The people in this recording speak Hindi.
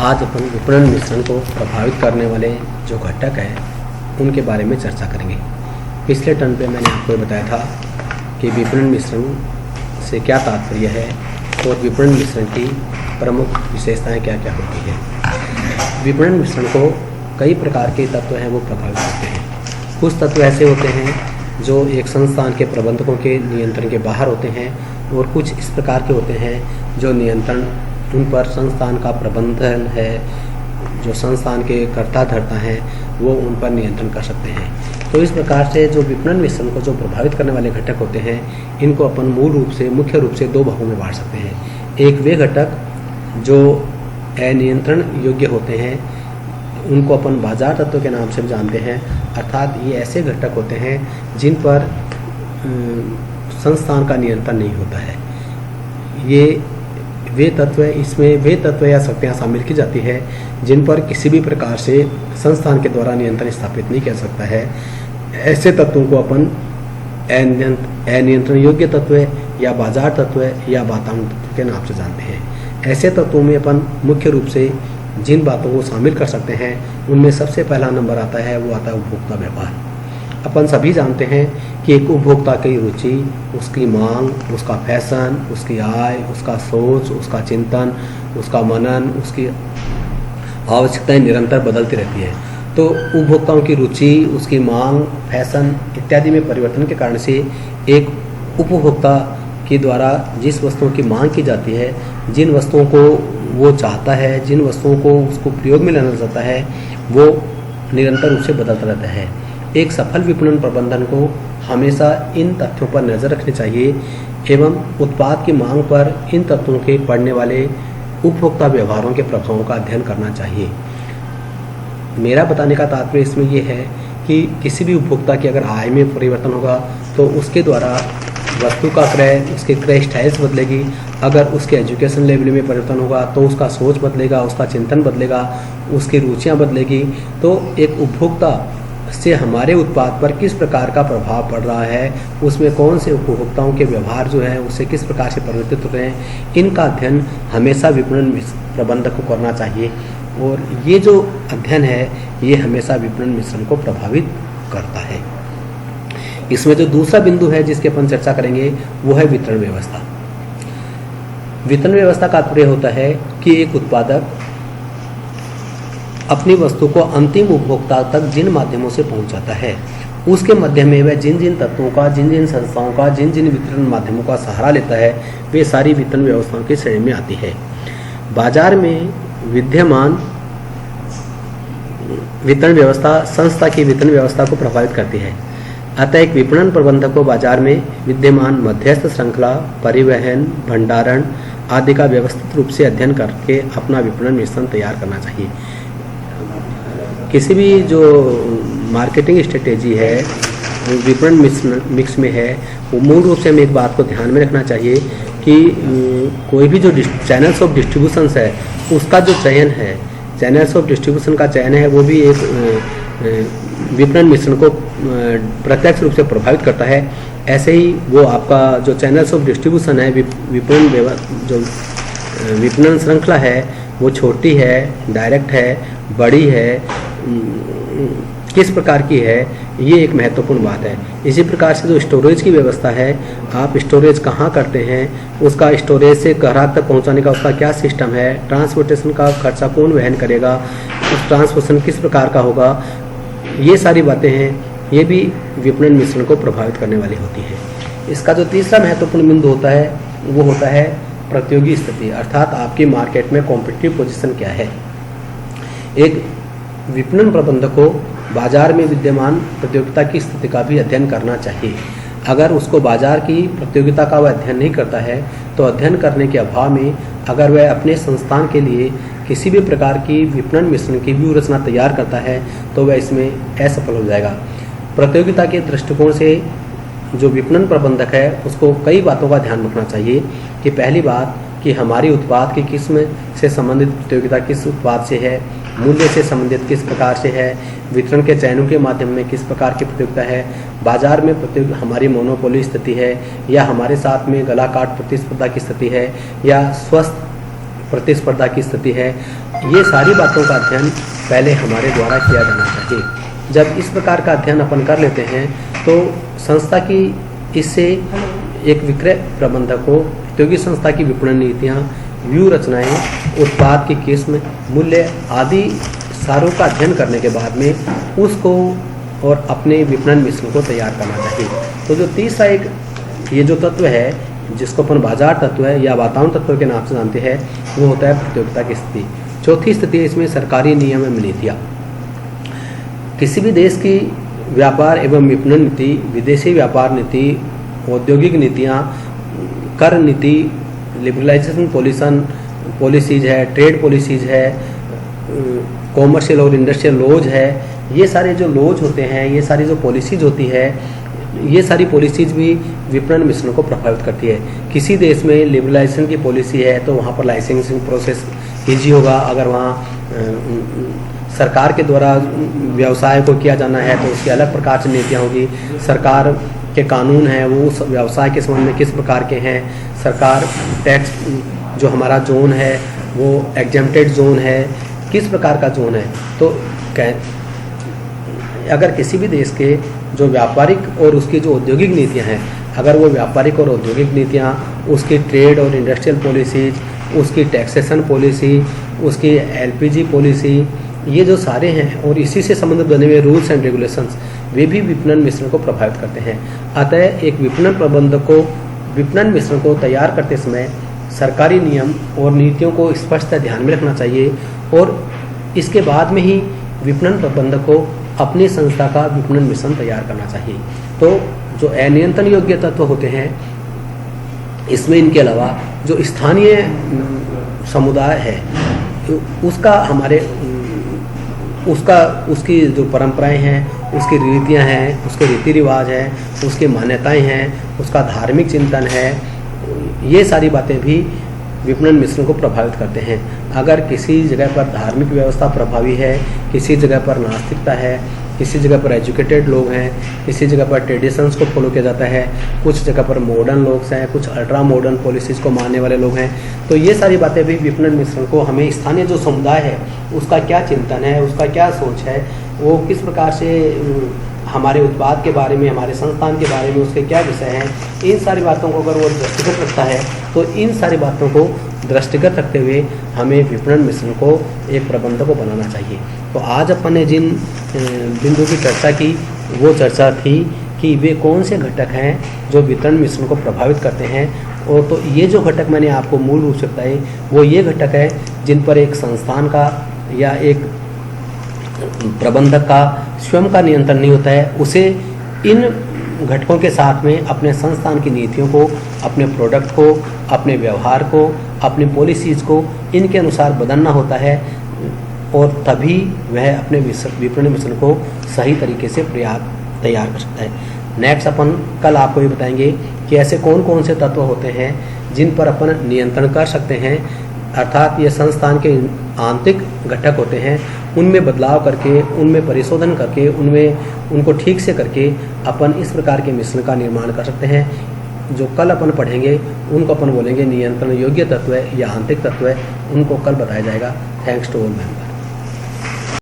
आज अपन विपणन मिश्रण को प्रभावित करने वाले जो घटक हैं उनके बारे में चर्चा करेंगे। पिछले टर्न पे मैंने आपको ये बताया था कि विपणन मिश्रण से क्या तात्पर्य है और विपणन मिश्रण की प्रमुख विशेषताएं क्या क्या होती है। विपणन मिश्रण को कई प्रकार के तत्व हैं वो प्रभावित करते हैं। कुछ तत्व ऐसे होते हैं जो एक संस्थान के प्रबंधकों के नियंत्रण के बाहर होते हैं और कुछ इस प्रकार के होते हैं जो नियंत्रण उन पर संस्थान का प्रबंधन है, जो संस्थान के कर्ता धर्ता हैं वो उन पर नियंत्रण कर सकते हैं। तो इस प्रकार से जो विपणन मिश्रण को जो प्रभावित करने वाले घटक होते हैं इनको अपन मुख्य रूप से दो भागों में बांट सकते हैं। एक वे घटक जो अनियंत्रण योग्य होते हैं उनको अपन बाजार तत्व के नाम से जानते हैं, अर्थात ये ऐसे घटक होते हैं जिन पर संस्थान का नियंत्रण नहीं होता है। ये वे तत्व या शक्तियाँ शामिल की जाती है जिन पर किसी भी प्रकार से संस्थान के द्वारा नियंत्रण स्थापित नहीं कर सकता है। ऐसे तत्वों को अपन अनियंत्रण योग्य तत्व या बाजार तत्व या वातावरण तत्व के नाम से जानते हैं। ऐसे तत्वों में अपन मुख्य रूप से जिन बातों को शामिल कर सकते हैं उनमें सबसे पहला नंबर आता है, वो आता है उपभोक्ता व्यवहार। अपन सभी जानते हैं कि एक उपभोक्ता की रुचि, उसकी मांग, उसका फैशन, उसकी आय, उसका सोच, उसका चिंतन, उसका मनन, उसकी आवश्यकताएं निरंतर बदलती रहती है। तो उपभोक्ताओं की रुचि, उसकी मांग, फैशन इत्यादि में परिवर्तन के कारण से एक उपभोक्ता के द्वारा जिस वस्तुओं की मांग की जाती है, जिन वस्तुओं को वो चाहता है, जिन वस्तुओं को उसको प्रयोग में लाना चाहता है, वो निरंतर रूप से बदलता रहता है। एक सफल विपणन प्रबंधन को हमेशा इन तथ्यों पर नज़र रखनी चाहिए एवं उत्पाद की मांग पर इन तत्वों के पड़ने वाले उपभोक्ता व्यवहारों के प्रभावों का अध्ययन करना चाहिए। मेरा बताने का तात्पर्य इसमें यह है कि किसी भी उपभोक्ता की अगर आय में परिवर्तन होगा तो उसके द्वारा वस्तु का क्रय, उसके क्रय स्टाइल्स बदलेगी। अगर उसके एजुकेशन लेवल में परिवर्तन होगा तो उसका सोच बदलेगा, उसका चिंतन बदलेगा, उसकी रुचियाँ बदलेगी। तो एक उपभोक्ता से हमारे उत्पाद पर किस प्रकार का प्रभाव पड़ रहा है, उसमें कौन से उपभोक्ताओं के व्यवहार जो है उससे किस प्रकार से परिवर्तित हो रहे हैं, इनका अध्ययन हमेशा विपणन प्रबंधक को करना चाहिए। और ये जो अध्ययन है ये हमेशा विपणन मिश्रण को प्रभावित करता है। इसमें जो दूसरा बिंदु है जिसके अपन चर्चा करेंगे वो है वितरण व्यवस्था। वितरण व्यवस्था का तात्पर्य होता है कि एक उत्पादक अपनी वस्तु को अंतिम उपभोक्ता तक जिन माध्यमों से पहुंचाता है उसके मध्य में वह जिन जिन तत्वों का, जिन जिन संस्थाओं का, जिन जिन वितरण माध्यमों का सहारा लेता है वे सारी वितरण व्यवस्थाओं की श्रेणी में आती है। बाजार में विद्यमान वितरण व्यवस्था संस्था की वितरण व्यवस्था को प्रभावित करती है। अतः एक विपणन प्रबंधक को बाजार में विद्यमान मध्यस्थ श्रृंखला, परिवहन, भंडारण आदि का व्यवस्थित रूप से अध्ययन करके अपना विपणन मिश्रण तैयार करना चाहिए। किसी भी जो मार्केटिंग स्ट्रेटेजी है विपणन मिक्स में है वो मूल रूप से हमें एक बात को ध्यान में रखना चाहिए कि कोई भी जो चैनल्स ऑफ डिस्ट्रीब्यूशन है उसका जो चयन है, चैनल्स ऑफ डिस्ट्रीब्यूशन का चयन है वो भी एक विपणन मिश्रण को प्रत्यक्ष रूप से प्रभावित करता है। ऐसे ही वो आपका जो चैनल्स ऑफ डिस्ट्रीब्यूशन है जो विपणन श्रृंखला है वो छोटी है, डायरेक्ट है, बड़ी है, किस प्रकार की है, ये एक महत्वपूर्ण बात है। इसी प्रकार से जो स्टोरेज की व्यवस्था है, आप स्टोरेज कहाँ करते हैं, उसका स्टोरेज से ग्राहक तक पहुँचाने का उसका क्या सिस्टम है, ट्रांसपोर्टेशन का खर्चा कौन वहन करेगा, उस ट्रांसपोर्टेशन किस प्रकार का होगा, ये सारी बातें हैं, ये भी विपणन मिश्रण को प्रभावित करने वाली होती है। इसका जो तीसरा महत्वपूर्ण बिंदु होता है वो होता है प्रतियोगी स्थिति, अर्थात आपकी मार्केट में कॉम्पिटिटिव पोजीशन क्या है। एक विपणन प्रबंधक को बाजार में विद्यमान प्रतियोगिता की स्थिति का भी अध्ययन करना चाहिए। अगर उसको बाजार की प्रतियोगिता का वह अध्ययन नहीं करता है तो अध्ययन करने के अभाव में अगर वह अपने संस्थान के लिए किसी भी प्रकार की विपणन मिश्रण की व्यूह रचना तैयार करता है तो वह इसमें असफल हो जाएगा। प्रतियोगिता के दृष्टिकोण से जो विपणन प्रबंधक है उसको कई बातों का ध्यान रखना चाहिए कि पहली बात कि हमारी उत्पाद की किस्म से संबंधित प्रतियोगिता किस उत्पाद से है, मूल्य से संबंधित किस प्रकार से है, वितरण के चयनों के माध्यम में किस प्रकार की प्रतियोगिता है, बाजार में हमारी मोनोपोली स्थिति है या हमारे साथ में गला काट प्रतिस्पर्धा की स्थिति है या स्वस्थ प्रतिस्पर्धा की स्थिति है, ये सारी बातों का अध्ययन पहले हमारे द्वारा किया जाना चाहिए। जब इस प्रकार का अध्ययन अपन कर लेते हैं तो संस्था की इससे एक विक्रय प्रबंधक को औद्योगिक संस्था की विपणन नीतियाँ, व्यू रचनाएँ, उत्पाद की किस्म, मूल्य आदि सारों का अध्ययन करने के बाद में उसको और अपने विपणन मिश्रण को तैयार करना चाहिए। तो जो तीसरा एक ये जो तत्व है जिसको अपन बाजार तत्व है या वातावरण तत्व के नाम से जानते हैं, वो होता है प्रतियोगिता की स्थिति। चौथी स्थिति है इसमें सरकारी नियम एवं नीतियाँ। किसी भी देश की व्यापार एवं विपणन नीति, विदेशी व्यापार नीति, औद्योगिक नीतियाँ, कर नीति, लिबरलाइजेशन पॉलिसीज है, ट्रेड पॉलिसीज है, कॉमर्शियल और इंडस्ट्रियल लॉज है, ये सारे जो लॉज होते हैं, ये सारी जो पॉलिसीज होती है, ये सारी पॉलिसीज भी विपणन मिश्रण को प्रभावित करती है। किसी देश में लिबरलाइजेशन की पॉलिसी है तो वहाँ पर लाइसेंसिंग प्रोसेस ईजी होगा। अगर वहाँ सरकार के द्वारा व्यवसाय को किया जाना है तो उसकी अलग प्रकार से नीतियाँ होगी। सरकार के कानून हैं वो उस व्यवसाय के संबंध में किस प्रकार के हैं, सरकार टैक्स जो हमारा जोन है वो एग्जेम्प्टेड जोन है, किस प्रकार का जोन है। तो अगर किसी भी देश के जो व्यापारिक और उसकी जो औद्योगिक नीतियां हैं, अगर वो व्यापारिक और औद्योगिक नीतियां, उसकी ट्रेड और इंडस्ट्रियल पॉलिसीज, उसकी टैक्सेशन पॉलिसी, उसकी एलपीजी पॉलिसी, ये जो सारे हैं और इसी से संबंधित बने हुए रूल्स एंड रेगुलेशंस, वे भी विपणन मिश्रण को प्रभावित करते हैं। अतः एक विपणन प्रबंधक को विपणन मिश्रण को तैयार करते समय सरकारी नियम और नीतियों को स्पष्ट ध्यान में रखना चाहिए और इसके बाद में ही विपणन प्रबंधक को अपनी संस्था का विपणन मिश्रण तैयार करना चाहिए। तो जो अनियंत्रण योग्य तत्व होते हैं, इसमें इनके अलावा जो स्थानीय समुदाय है उसका हमारे उसकी जो परंपराएं हैं, उसकी रीतियां हैं, उसके रीति रिवाज हैं, उसकी मान्यताएं हैं, उसका धार्मिक चिंतन है, ये सारी बातें भी विपणन मिश्रण को प्रभावित करते हैं। अगर किसी जगह पर धार्मिक व्यवस्था प्रभावी है, किसी जगह पर नास्तिकता है, किसी जगह पर एजुकेटेड लोग हैं, किसी जगह पर ट्रेडिशंस को फॉलो किया जाता है, कुछ जगह पर मॉडर्न लोग हैं, कुछ अल्ट्रा मॉडर्न पॉलिसीज़ को मानने वाले लोग हैं, तो ये सारी बातें भी विपणन मिश्रण को हमें स्थानीय जो समुदाय है उसका क्या चिंतन है, उसका क्या सोच है, वो किस प्रकार से हमारे उत्पाद के बारे में, हमारे संस्थान के बारे में उसके क्या विषय हैं, इन सारी बातों को अगर वो दृष्टिगत रखता है तो इन सारी बातों को दृष्टिगत रखते हुए हमें विपणन मिश्रण को एक प्रबंधक को बनाना चाहिए। तो आज अपन ने जिन बिंदु की चर्चा की वो चर्चा थी कि वे कौन से घटक हैं जो विपणन मिश्रण को प्रभावित करते हैं। और तो ये जो घटक मैंने आपको मूल रूप से बताए वो ये घटक है जिन पर एक संस्थान का या एक प्रबंधक का स्वयं का नियंत्रण नहीं होता है। उसे इन घटकों के साथ में अपने संस्थान की नीतियों को, अपने प्रोडक्ट को, अपने व्यवहार को, अपनी पॉलिसीज़ को इनके अनुसार बदलना होता है और तभी वह अपने विपणन मिश्रण को सही तरीके से तैयार कर सकता है। नेक्स्ट अपन कल आपको ये बताएंगे कि ऐसे कौन कौन से तत्व होते हैं जिन पर अपन नियंत्रण कर सकते हैं, अर्थात ये संस्थान के आंतरिक घटक होते हैं, उनमें बदलाव करके, उनमें परिशोधन करके, उनको ठीक से करके अपन इस प्रकार के मिश्रण का निर्माण कर सकते हैं। जो कल अपन पढ़ेंगे उनको अपन बोलेंगे नियंत्रण योग्य तत्व है या आंतरिक तत्व है, उनको कल बताया जाएगा। Thanks to all member.